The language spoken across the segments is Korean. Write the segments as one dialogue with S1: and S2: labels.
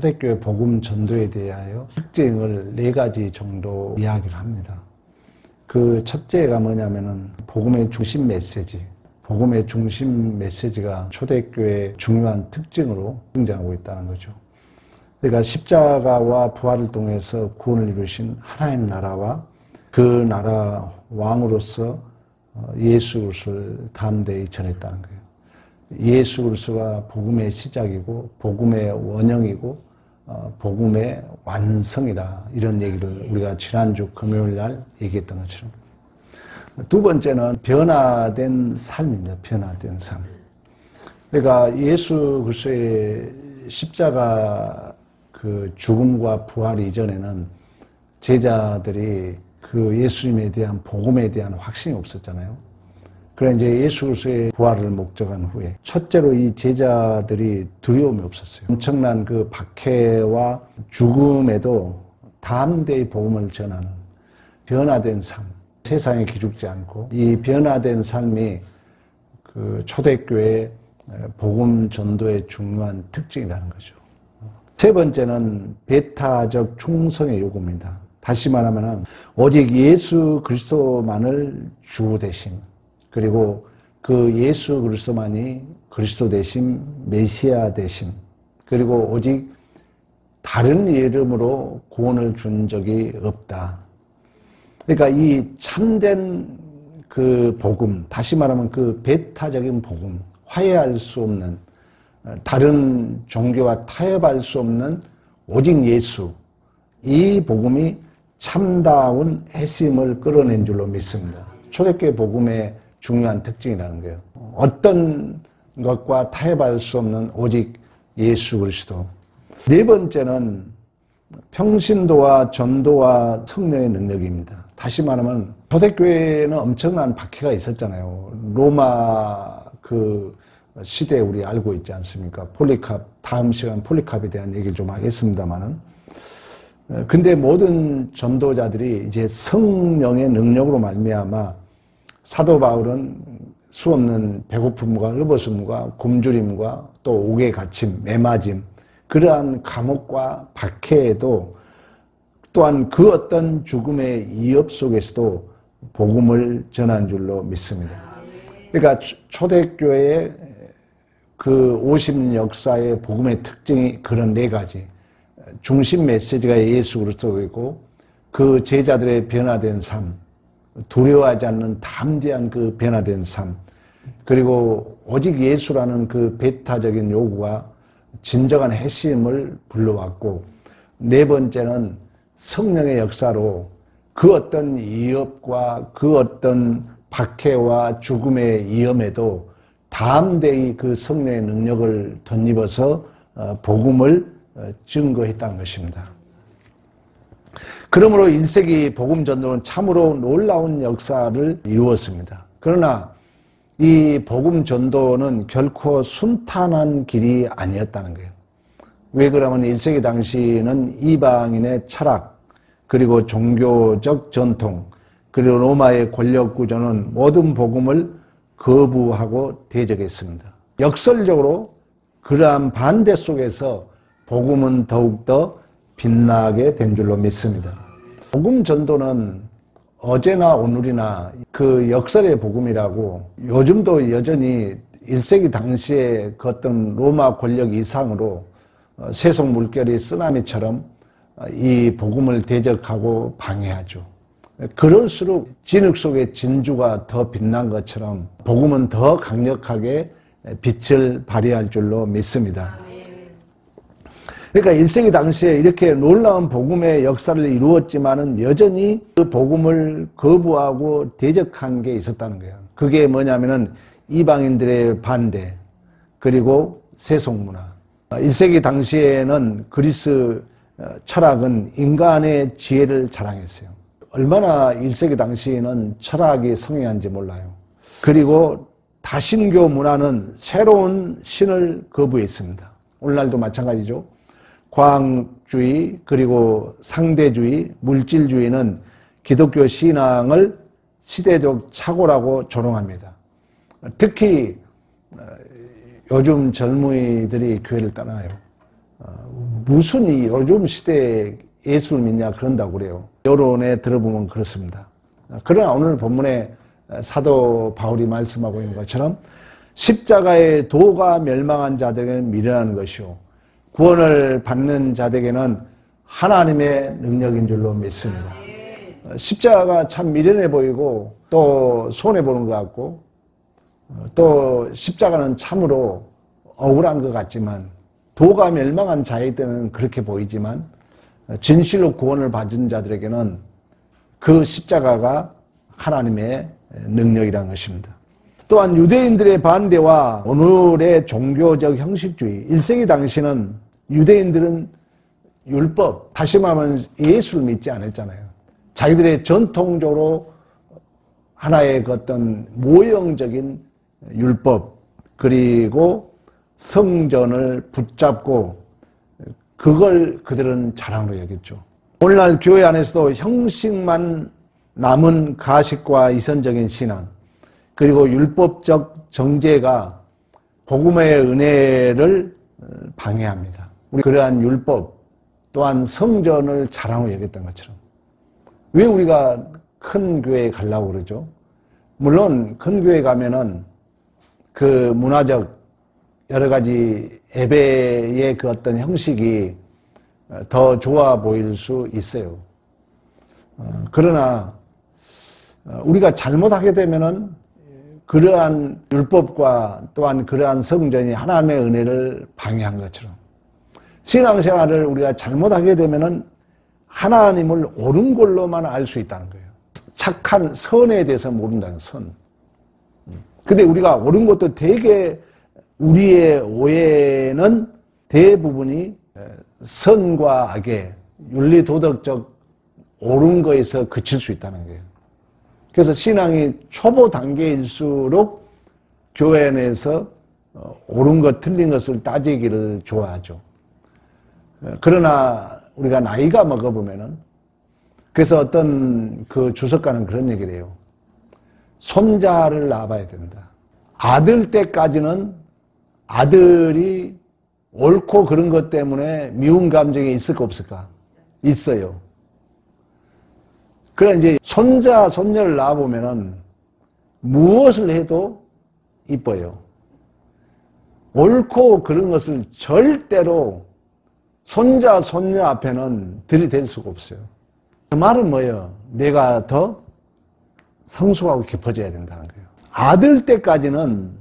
S1: 초대교회 복음 전도에 대하여 특징을 4가지 정도 이야기를 합니다. 그 첫째가 뭐냐면은 복음의 중심 메시지. 복음의 중심 메시지가 초대교회의 중요한 특징으로 등장하고 있다는 거죠. 그러니까 십자가와 부활을 통해서 구원을 이루신 하나님 나라와 그 나라 왕으로서 예수 그리스도를 담대히 전했다는 거예요. 예수 그리스도가 복음의 시작이고 복음의 원형이고 복음의 완성이다. 이런 얘기를 우리가 지난주 금요일 날 얘기했던 것처럼. 두 번째는 변화된 삶입니다. 변화된 삶. 그러니까 예수 그리스도의 십자가 그 죽음과 부활 이전에는 제자들이 그 예수님에 대한 복음에 대한 확신이 없었잖아요. 그래 이제 예수 그리스도의 부활을 목적한 후에 첫째로 이 제자들이 두려움이 없었어요. 엄청난 그 박해와 죽음에도 담대히 복음을 전하는 변화된 삶, 세상에 기죽지 않고 이 변화된 삶이 그 초대교회 복음 전도의 중요한 특징이라는 거죠. 세 번째는 배타적 충성의 요구입니다. 다시 말하면 오직 예수 그리스도만을 주 되심, 그리고 그 예수 그리스도만이 그리스도 되심, 메시아 되심, 그리고 오직 다른 이름으로 구원을 준 적이 없다. 그러니까 이 참된 그 복음, 다시 말하면 그 배타적인 복음, 화해할 수 없는, 다른 종교와 타협할 수 없는 오직 예수, 이 복음이 참다운 핵심을 끌어낸 줄로 믿습니다. 초대교회 복음의 중요한 특징이라는 거예요. 어떤 것과 타협할 수 없는 오직 예수 그리스도. 네 번째는 평신도와 전도와 성령의 능력입니다. 다시 말하면 초대교회에는 엄청난 박해가 있었잖아요. 로마 그 시대에 우리 알고 있지 않습니까? 폴리캅, 다음 시간 폴리캅에 대한 얘기를 좀 하겠습니다만은. 근데 모든 전도자들이 이제 성령의 능력으로 말미암아 사도 바울은 수없는 배고픔과 르버슴과 굶주림과 또 옥에 갇힘, 매맞음, 그러한 감옥과 박해에도 또한 그 어떤 죽음의 위협 속에서도 복음을 전한 줄로 믿습니다. 그러니까 초대교회의 그 50년 역사의 복음의 특징이 그런 4가지. 중심 메시지가 예수 그리스도이고 그 제자들의 변화된 삶, 두려워하지 않는 담대한 그 변화된 삶, 그리고 오직 예수라는 그 배타적인 요구가 진정한 핵심을 불러왔고, 네 번째는 성령의 역사로 그 어떤 위협과 그 어떤 박해와 죽음의 위험에도 담대히 그 성령의 능력을 덧입어서 복음을 증거했다는 것입니다. 그러므로 1세기 복음 전도는 참으로 놀라운 역사를 이루었습니다. 그러나 이 복음 전도는 결코 순탄한 길이 아니었다는 거예요. 왜 그러면 1세기 당시는 이방인의 철학, 그리고 종교적 전통, 그리고 로마의 권력 구조는 모든 복음을 거부하고 대적했습니다. 역설적으로 그러한 반대 속에서 복음은 더욱더 빛나게 된 줄로 믿습니다. 복음 전도는 어제나 오늘이나 그 역설의 복음이라고, 요즘도 여전히 1세기 당시에 그 어떤 로마 권력 이상으로 세속 물결이 쓰나미처럼 이 복음을 대적하고 방해하죠. 그럴수록 진흙 속의 진주가 더 빛난 것처럼 복음은 더 강력하게 빛을 발휘할 줄로 믿습니다. 그러니까 1세기 당시에 이렇게 놀라운 복음의 역사를 이루었지만은 여전히 그 복음을 거부하고 대적한 게 있었다는 거예요. 그게 뭐냐면은 이방인들의 반대, 그리고 세속문화. 1세기 당시에는 그리스 철학은 인간의 지혜를 자랑했어요. 얼마나 1세기 당시에는 철학이 성행한지 몰라요. 그리고 다신교 문화는 새로운 신을 거부했습니다. 오늘날도 마찬가지죠. 과학주의, 그리고 상대주의, 물질주의는 기독교 신앙을 시대적 착오라고 조롱합니다. 특히 요즘 젊은이들이 교회를 떠나요. 무슨 이 요즘 시대에 예수를 믿냐 그런다고 그래요. 여론에 들어보면 그렇습니다. 그러나 오늘 본문에 사도 바울이 말씀하고 있는 것처럼 십자가의 도가 멸망한 자들에게는 미련한 것이요 구원을 받는 자들에게는 하나님의 능력인 줄로 믿습니다. 십자가가 참 미련해 보이고 또 손해보는 것 같고 또 십자가는 참으로 억울한 것 같지만 도가 멸망한 자의 때는 그렇게 보이지만 진실로 구원을 받은 자들에게는 그 십자가가 하나님의 능력이라는 것입니다. 또한 유대인들의 반대와 오늘의 종교적 형식주의 1세기 당시는 유대인들은 율법, 다시 말하면 예수를 믿지 않았잖아요. 자기들의 전통적으로 하나의 그 어떤 모형적인 율법 그리고 성전을 붙잡고 그걸 그들은 자랑으로 여겼죠. 오늘날 교회 안에서도 형식만 남은 가식과 이선적인 신앙 그리고 율법적 정죄가 복음의 은혜를 방해합니다. 우리 그러한 율법 또한 성전을 자랑으로 여겼던 것처럼 왜 우리가 큰 교회에 가려고 그러죠? 물론 큰 교회에 가면은 그 문화적 여러 가지 예배의 그 어떤 형식이 더 좋아 보일 수 있어요. 그러나 우리가 잘못하게 되면은 그러한 율법과 또한 그러한 성전이 하나님의 은혜를 방해한 것처럼 신앙생활을 우리가 잘못하게 되면은 하나님을 옳은 걸로만 알 수 있다는 거예요. 착한 선에 대해서 모른다는 선. 근데 우리가 옳은 것도 되게 우리의 오해는 대부분이 선과 악의 윤리도덕적 옳은 거에서 그칠 수 있다는 거예요. 그래서 신앙이 초보 단계일수록 교회 내에서 옳은 것 틀린 것을 따지기를 좋아하죠. 그러나 우리가 나이가 먹어보면은 그래서 어떤 그 주석가는 그런 얘기를 해요. 손자를 낳아봐야 된다. 아들 때까지는 아들이 옳고 그런 것 때문에 미운 감정이 있을까 없을까? 있어요. 그래 이제 손자, 손녀를 낳아보면은 무엇을 해도 이뻐요. 옳고 그런 것을 절대로 손자, 손녀 앞에는 들이댈 수가 없어요. 그 말은 뭐예요? 내가 더 성숙하고 깊어져야 된다는 거예요. 아들 때까지는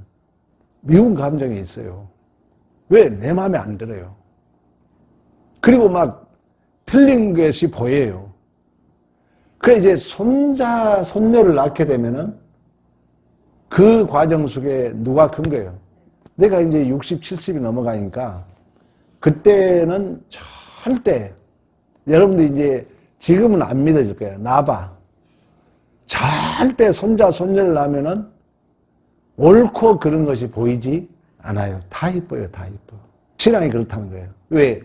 S1: 미운 감정이 있어요. 왜? 내 마음에 안 들어요. 그리고 막 틀린 것이 보여요. 그래 이제 손자, 손녀를 낳게 되면은 그 과정 속에 누가 큰 거예요? 내가 이제 60, 70이 넘어가니까 그때는 절대 여러분들 이제 지금은 안 믿어질 거예요. 나봐. 절대 손자, 손녀를 낳으면은 옳고 그런 것이 보이지 않아요. 다 이뻐요. 다 이뻐. 신앙이 그렇다는 거예요. 왜?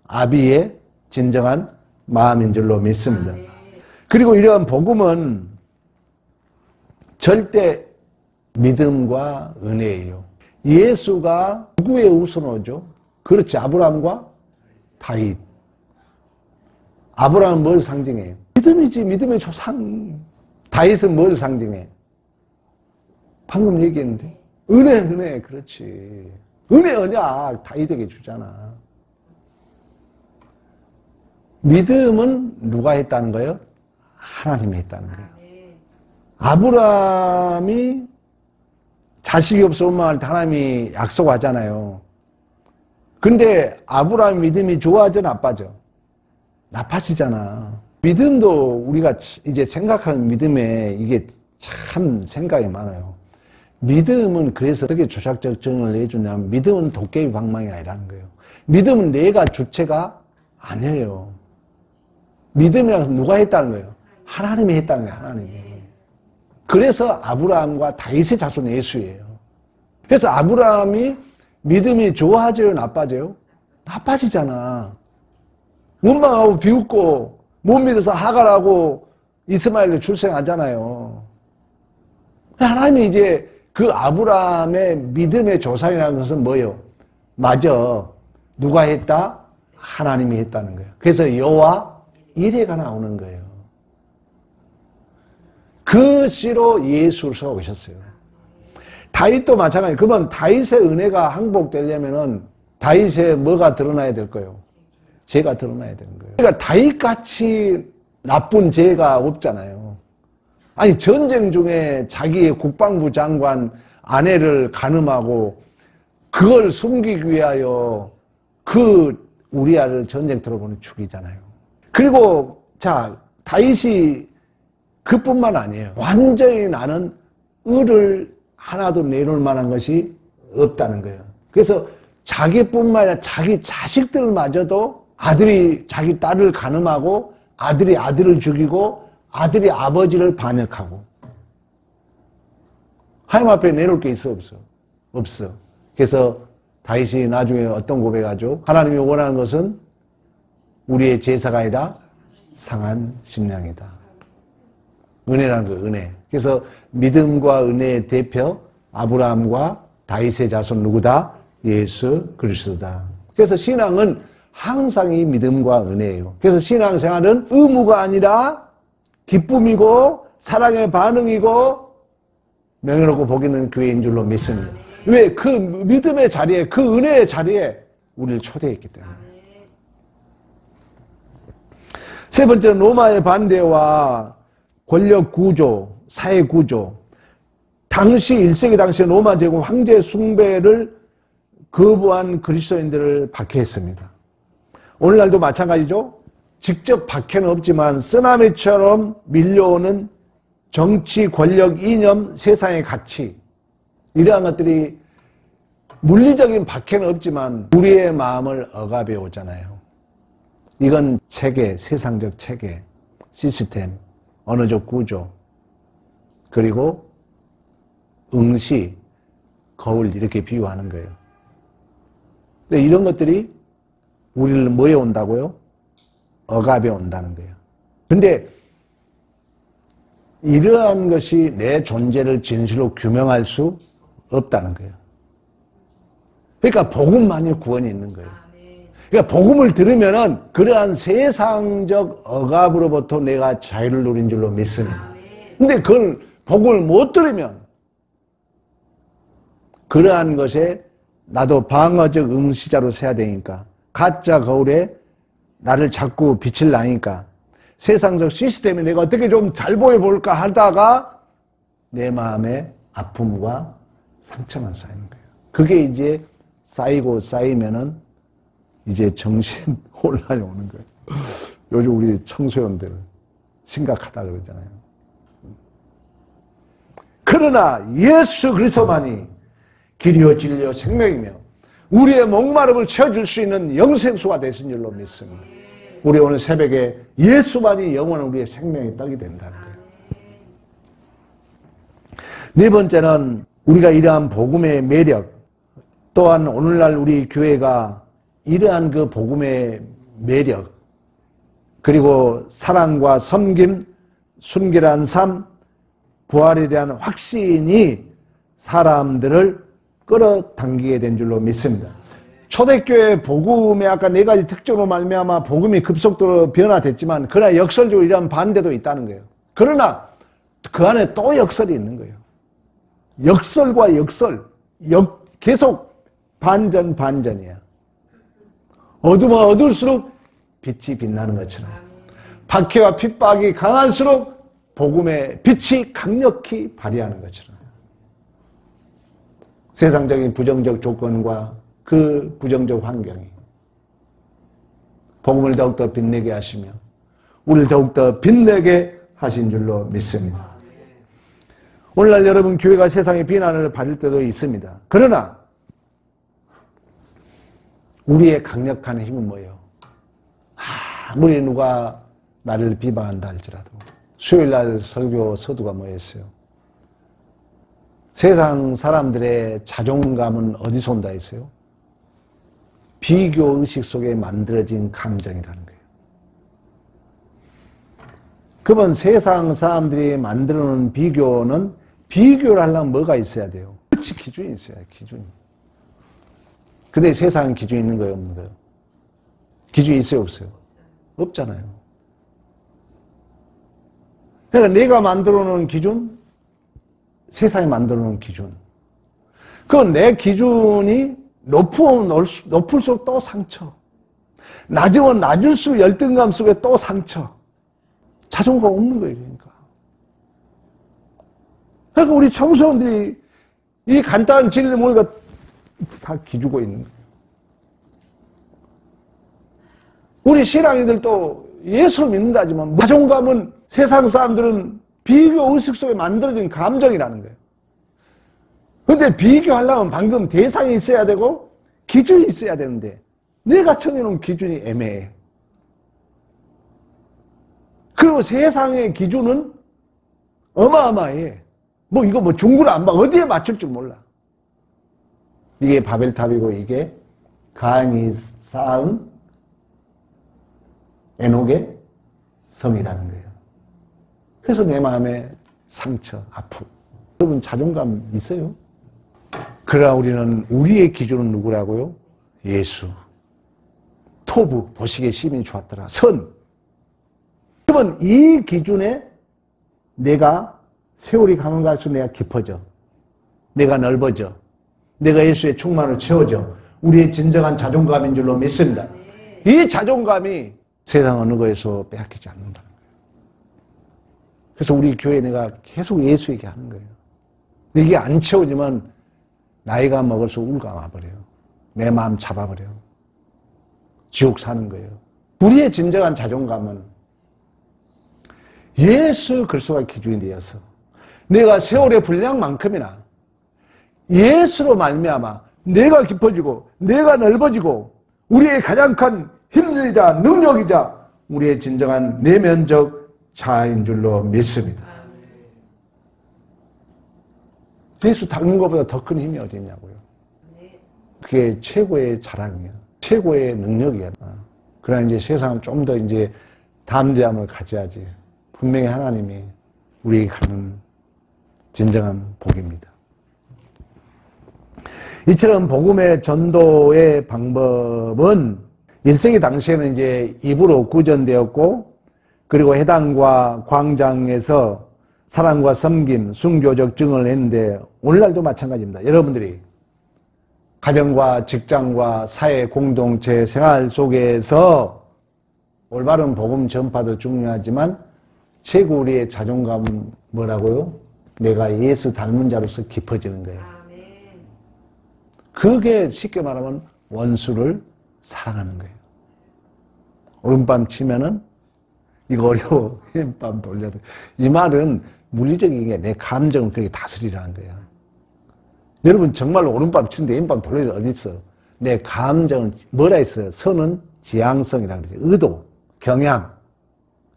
S1: 아비의 진정한 마음인 줄로 믿습니다. 그리고 이러한 복음은 절대 믿음과 은혜예요. 예수가 누구의 우선호죠? 그렇지. 아브라함과 다윗. 아브라함은 뭘 상징해요? 믿음이지. 믿음의 조상. 다윗은 뭘 상징해? 방금 얘기했는데 은혜, 은혜. 그렇지. 은혜 언약 다윗에게 주잖아. 믿음은 누가 했다는 거예요? 하나님이 했다는 거예요. 아브라함이 자식이 없어 엄마할 때 하나님이 약속하잖아요. 근데 아브라함 믿음이 좋아져 나빠져? 나빠지잖아. 믿음도 우리가 이제 생각하는 믿음에 이게 참 생각이 많아요. 믿음은 그래서 어떻게 조작적 정을 내주냐면 믿음은 도깨비 방망이 아니라는 거예요. 믿음은 내가 주체가 아니에요. 믿음이라는 누가 했다는 거예요? 하나님이 했다는 거예요. 하나님이. 그래서 아브라함과 다윗의 자손 예수예요. 그래서 아브라함이 믿음이 좋아져요? 나빠져요? 나빠지잖아. 원망하고 비웃고 못 믿어서 하갈하고 이스마엘을 출생하잖아요. 하나님이 이제 그 아브라함의 믿음의 조상이라는 것은 뭐예요? 맞아. 누가 했다? 하나님이 했다는 거예요. 그래서 여호와 이레가 나오는 거예요. 그 씨로 예수를 세우셨어요. 다윗도 마찬가지. 그러면 다윗의 은혜가 항복되려면은 다윗에 뭐가 드러나야 될 거예요? 죄가 드러나야 되는 거예요. 그러니까 다윗같이 나쁜 죄가 없잖아요. 아니 전쟁 중에 자기의 국방부 장관 아내를 간음하고 그걸 숨기기 위하여 그 우리아를 전쟁터로 보내 죽이잖아요. 그리고 자 다윗이 그뿐만 아니에요. 완전히 나는 을을 하나도 내놓을 만한 것이 없다는 거예요. 그래서 자기뿐만 아니라 자기 자식들마저도 아들이 자기 딸을 간음하고 아들이 아들을 죽이고 아들이 아버지를 반역하고 하나님 앞에 내놓을 게 있어 없어? 없어. 그래서 다윗이 나중에 어떤 고백하죠? 하나님이 원하는 것은 우리의 제사가 아니라 상한 심령이다. 은혜라는 거 은혜. 그래서 믿음과 은혜의 대표 아브라함과 다윗의 자손 누구다? 예수 그리스도다. 그래서 신앙은 항상 이 믿음과 은혜예요. 그래서 신앙생활은 의무가 아니라 기쁨이고 사랑의 반응이고 명예롭고 복 있는 교회인 줄로 믿습니다. 왜? 그 믿음의 자리에 그 은혜의 자리에 우리를 초대했기 때문에. 세 번째는 로마의 반대와 권력 구조, 사회 구조. 당시 1세기 당시 로마 제국 황제 숭배를 거부한 그리스도인들을 박해했습니다. 오늘날도 마찬가지죠. 직접 박해는 없지만 쓰나미처럼 밀려오는 정치, 권력, 이념, 세상의 가치 이러한 것들이 물리적인 박해는 없지만 우리의 마음을 억압해 오잖아요. 이건 체계, 세상적 체계, 시스템, 언어적 구조, 그리고 응시, 거울 이렇게 비유하는 거예요. 근데 이런 것들이 우리를 뭐에 온다고요? 억압에 온다는 거예요. 근데 이러한 것이 내 존재를 진실로 규명할 수 없다는 거예요. 그러니까 복음만이 구원이 있는 거예요. 그러니까 복음을 들으면은 그러한 세상적 억압으로부터 내가 자유를 누린 줄로 믿습니다. 근데 그걸 복음을 못 들으면 그러한 것에 나도 방어적 응시자로 서야 되니까 가짜 거울에 나를 자꾸 빛을 나니까 세상적 시스템에 내가 어떻게 좀 잘 보여볼까 하다가 내 마음에 아픔과 상처만 쌓이는 거예요. 그게 이제 쌓이고 쌓이면은 이제 정신 혼란이 오는 거예요. 요즘 우리 청소년들 심각하다 그러잖아요. 그러나 예수 그리스도만이 길이요 진리요 생명이며 우리의 목마름을 채워줄 수 있는 영생수가 되신 줄로 믿습니다. 우리 오늘 새벽에 예수만이 영원한 우리의 생명의 떡이 된다는 거예요. 네 번째는 우리가 이러한 복음의 매력, 또한 오늘날 우리 교회가 이러한 그 복음의 매력, 그리고 사랑과 섬김, 순결한 삶, 부활에 대한 확신이 사람들을 끌어당기게 된 줄로 믿습니다. 초대교회 복음의 아까 네 가지 특징으로 말미암아 복음이 급속도로 변화됐지만 그러나 역설적으로 이러한 반대도 있다는 거예요. 그러나 그 안에 또 역설이 있는 거예요. 역설과 역설, 계속 반전 반전이야. 어두면 어두울수록 빛이 빛나는 것처럼 박해와 핍박이 강할수록 복음의 빛이 강력히 발휘하는 것처럼 세상적인 부정적 조건과 그 부정적 환경이 복음을 더욱더 빛내게 하시며 우리를 더욱더 빛내게 하신 줄로 믿습니다. 오늘날 여러분 교회가 세상의 비난을 받을 때도 있습니다. 그러나 우리의 강력한 힘은 뭐예요? 아무리 누가 나를 비방한다 할지라도 수요일날 설교 서두가 뭐였어요? 세상 사람들의 자존감은 어디서 온다 했어요? 비교의식 속에 만들어진 감정이라는 거예요. 그러면 세상 사람들이 만들어 놓은 비교는 비교를 하려면 뭐가 있어야 돼요? 그렇지, 기준이 있어야 해요, 기준이. 근데 세상은 기준이 있는 거예요, 없는 거예요? 기준이 있어요, 없어요? 없잖아요. 그러니까 내가 만들어 놓은 기준, 세상이 만들어 놓은 기준. 그건 내 기준이 높으면 높을수록 또 상처. 낮으면 낮을수록 열등감 속에 또 상처. 자존감 없는 거예요, 그러니까. 그러니까 우리 청소년들이 이 간단한 진리를 모르니까 다 기죽어 있는 거예요. 우리 신앙인들도 예수를 믿는다 하지만 자존감은 세상 사람들은 비교 의식 속에 만들어진 감정이라는 거예요. 그런데 비교하려면 방금 대상이 있어야 되고 기준이 있어야 되는데 내가 정해놓은 기준이 애매해. 그리고 세상의 기준은 어마어마해. 이거 중구를 안 봐. 어디에 맞출 줄 몰라. 이게 바벨탑이고 이게 가인이 쌓은 에녹의 성이라는 거예요. 그래서 내 마음에 상처, 아픔. 여러분 자존감 있어요? 그러나 우리는 우리의 기준은 누구라고요? 예수. 토부, 보시기에 심히 좋았더라. 선. 그러면 이 기준에 내가 세월이 가면 갈수록 내가 깊어져. 내가 넓어져. 내가 예수의 충만으로 채워져. 우리의 진정한 자존감인 줄로 믿습니다. 이 자존감이 세상 어느 거에서 빼앗기지 않는다는 거예요. 그래서 우리 교회에 내가 계속 예수 얘기하는 거예요. 이게 안 채워지면 나이가 먹을수록 우울감 와버려요. 내 마음 잡아버려요. 지옥 사는 거예요. 우리의 진정한 자존감은 예수 그리스도가 기준이 되어서 내가 세월의 분량만큼이나 예수로 말미암아 내가 깊어지고 내가 넓어지고 우리의 가장 큰 힘이자 능력이자 우리의 진정한 내면적 자아인 줄로 믿습니다. 예수 닮는 것보다 더 큰 힘이 어디 있냐고요. 그게 최고의 자랑이야. 최고의 능력이야. 그러나 이제 세상은 좀 더 이제 담대함을 가져야지. 분명히 하나님이 우리에게 가는 진정한 복입니다. 이처럼 복음의 전도의 방법은 1세기 당시에는 이제 입으로 구전되었고, 그리고 회당과 광장에서 사랑과 섬김, 순교적 증언을 했는데, 오늘날도 마찬가지입니다. 여러분들이 가정과 직장과 사회 공동체 생활 속에서 올바른 복음 전파도 중요하지만, 최고 우리의 자존감은 뭐라고요? 내가 예수 닮은 자로서 깊어지는 거예요. 그게 쉽게 말하면 원수를 사랑하는 거예요. 오른밤 치면은 이거 어려워. 왼밤 돌려도. 이 말은 물리적인 게 내 감정을 그렇게 다스리라는 거예요. 여러분 정말로 오른밤 치는데 왼밤 돌려도 어디 있어? 내 감정은 뭐라 했어요? 선은 지향성이라고 그러죠. 의도, 경향.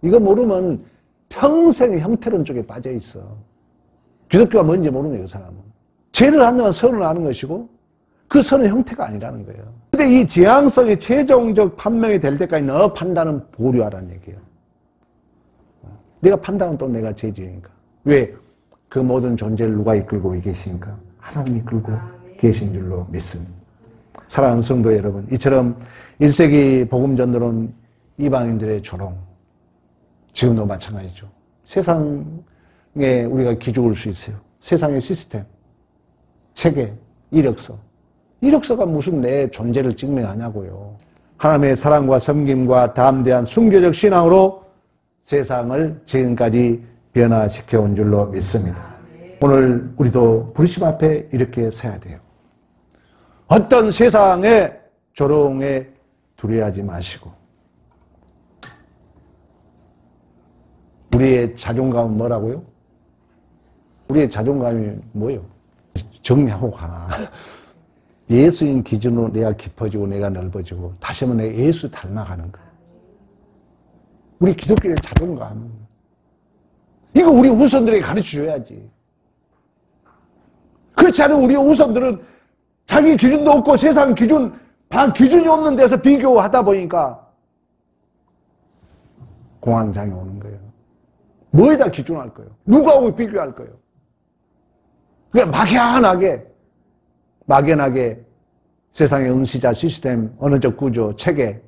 S1: 이거 모르면 평생 형태론 쪽에 빠져 있어. 기독교가 뭔지 모르는 거예요, 그 사람은. 죄를 한다면 선을 아는 것이고 그 선의 형태가 아니라는 거예요. 근데 이 지향성이 최종적 판명이 될 때까지 너 판단은 보류하라는 얘기예요. 내가 판단은 또 내가 죄지으니까. 왜? 그 모든 존재를 누가 이끌고 계시니까? 하나님이 이끌고 계신 줄로 믿습니다. 사랑하는 성도 여러분, 이처럼 1세기 복음전도는 이방인들의 조롱, 지금도 마찬가지죠. 세상에 우리가 기죽을 수 있어요. 세상의 시스템, 체계, 이력서. 이력서가 무슨 내 존재를 증명하냐고요. 하나님의 사랑과 섬김과 담대한 순교적 신앙으로 세상을 지금까지 변화시켜 온 줄로 믿습니다. 오늘 우리도 부르심 앞에 이렇게 서야 돼요. 어떤 세상의 조롱에 두려워하지 마시고 우리의 자존감은 뭐라고요? 우리의 자존감이 뭐예요? 정리하고 가. 예수인 기준으로 내가 깊어지고 내가 넓어지고 다시 한번 내가 예수 닮아가는 거야. 우리 기독교의 자존감. 이거 우리 후손들에게 가르쳐줘야지. 그렇지 않으면 우리 후손들은 자기 기준도 없고 세상 기준, 기준이 없는 데서 비교하다 보니까 공황장애 오는 거예요. 뭐에다 기준할 거예요? 누구하고 비교할 거예요? 그냥 막연하게 세상의 응시자 시스템, 언어적 구조, 체계,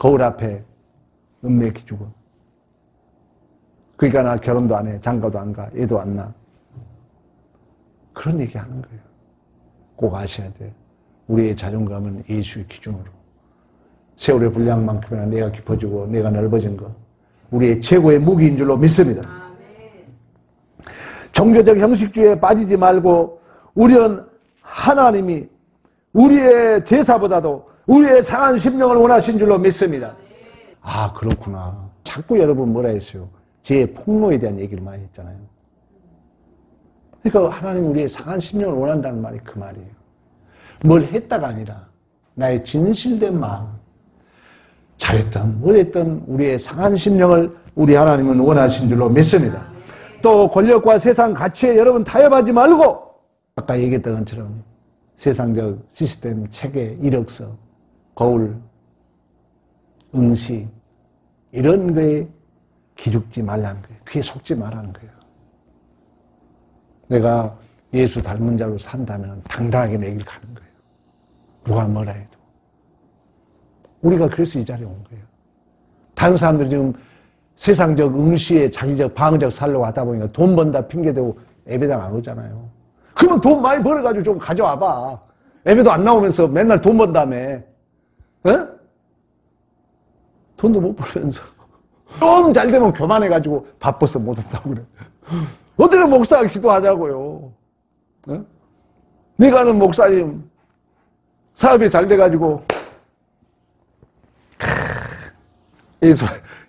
S1: 거울 앞에 은매 기죽어. 그러니까 나 결혼도 안 해. 장가도 안 가. 애도 안 낳아. 그런 얘기 하는 거예요. 꼭 아셔야 돼. 우리의 자존감은 예수의 기준으로. 세월의 분량만큼이나 내가 깊어지고 내가 넓어진 것. 우리의 최고의 무기인 줄로 믿습니다. 종교적 형식주의에 빠지지 말고 우리는 하나님이 우리의 제사보다도 우리의 상한 심령을 원하신 줄로 믿습니다. 아, 그렇구나. 자꾸 여러분 뭐라 했어요? 제 폭로에 대한 얘기를 많이 했잖아요. 그러니까 하나님 우리의 상한 심령을 원한다는 말이 그 말이에요. 뭘 했다가 아니라 나의 진실된 마음, 잘했든 못했든 우리의 상한 심령을 우리 하나님은 원하신 줄로 믿습니다. 또 권력과 세상 가치에 여러분 타협하지 말고 아까 얘기했던 것처럼 세상적 시스템, 체계, 이력서, 거울, 응시 이런 거에 기죽지 말라는 거예요. 그게 속지 말라는 거예요. 내가 예수 닮은 자로 산다면 당당하게 내 길 가는 거예요. 누가 뭐라 해도. 우리가 그래서 이 자리에 온 거예요. 다른 사람들이 지금 세상적 응시에 자기적 방어적 살려고 하다 보니까 돈 번다 핑계대고 예배당 안 오잖아요. 그러면 돈 많이 벌어가지고 좀 가져와봐. 예배도 안 나오면서 맨날 돈 번다며. 어? 돈도 못 벌면서. 좀 잘 되면 교만해가지고 바빠서 못 온다고 그래. 어떻게 목사가 기도하자고요. 어? 네가 아는 목사님 사업이 잘 돼가지고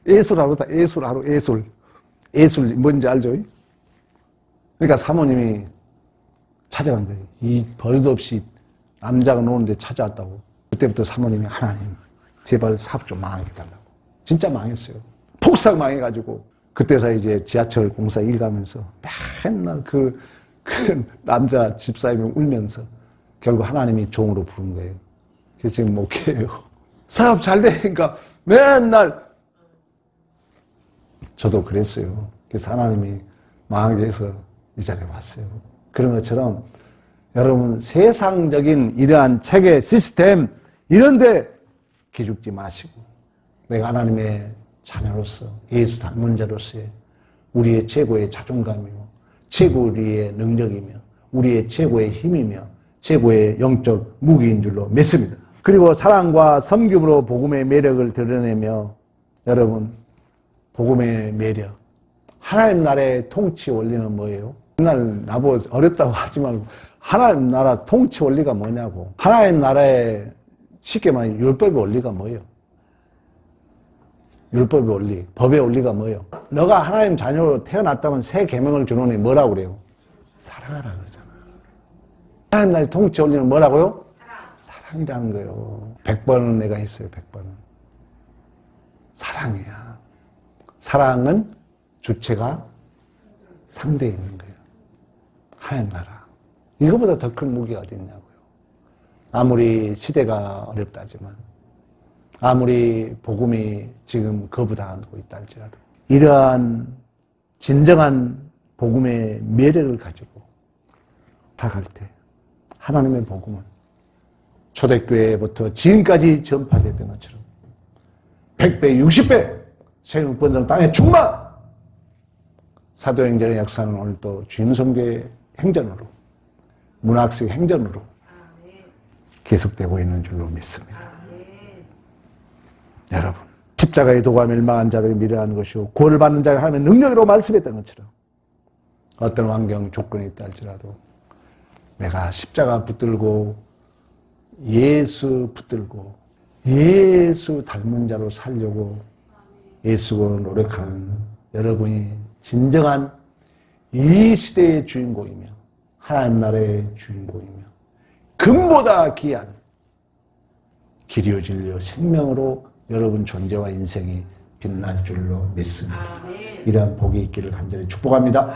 S1: 예술하루다. 예술 뭔지 알죠? 그러니까 사모님이 찾아간 거예요. 이 버릇없이 남자가 노는데 찾아왔다고. 그때부터 사모님이 하나님 제발 사업 좀 망하게 해달라고. 진짜 망했어요. 폭삭 망해가지고 그때서 이제 지하철 공사 일 가면서 맨날 그 남자 집사님이 울면서 결국 하나님이 종으로 부른 거예요. 그래서 지금 목회해요. 사업 잘 되니까 맨날 저도 그랬어요. 그래서 하나님이 망하게 해서 이 자리에 왔어요. 그런 것처럼 여러분 세상적인 이러한 체계, 시스템 이런 데 기죽지 마시고 내가 하나님의 자녀로서 예수 닮은 자로서의 우리의 최고의 자존감이며 최고의 능력이며 우리의 최고의 힘이며 최고의 영적 무기인 줄로 믿습니다. 그리고 사랑과 섬김으로 복음의 매력을 드러내며 여러분 복음의 매력 하나님 나라의 통치 원리는 뭐예요? 맨날 나보고 어렵다고 하지 말고 하나님 나라 통치 원리가 뭐냐고. 하나님 나라의 쉽게 말하면 율법의 원리가 뭐예요? 율법의 원리, 법의 원리가 뭐예요? 너가 하나님 자녀로 태어났다면 새 계명을 주노니 뭐라고 그래요? 사랑하라 그러잖아. 하나님 나라의 통치 원리는 뭐라고요? 사랑이라는 거예요. 100번은 내가 했어요. 100번은. 사랑이야. 사랑은 주체가 상대에 있는 거예요. 하나님 나라. 이거보다 더 큰 무기가 어디 있냐고요. 아무리 시대가 어렵다 하지만 아무리 복음이 지금 거부당하고 있다 할지라도 이러한 진정한 복음의 매력을 가지고 다가갈 때 하나님의 복음은 초대교회부터 지금까지 전파됐던 것처럼 100배, 60배 세운권성 땅의 충만 사도행전의 역사는 오늘 또 주임성교의 행전으로 문학식 행전으로 계속되고 있는 줄로 믿습니다. 여러분 십자가의 도가 멸망한 자들이 미련한 것이고 구원을 받는 자가 하나님의 능력으로 말씀했던 것처럼 어떤 환경 조건이 있다 할지라도 내가 십자가 붙들고 예수 붙들고 예수 닮은 자로 살려고 예수로 노력하는 여러분이 진정한 이 시대의 주인공이며 하나님 나라의 주인공이며 금보다 귀한 길이요 진리요 생명으로 여러분 존재와 인생이 빛날 줄로 믿습니다. 이러한 복이 있기를 간절히 축복합니다.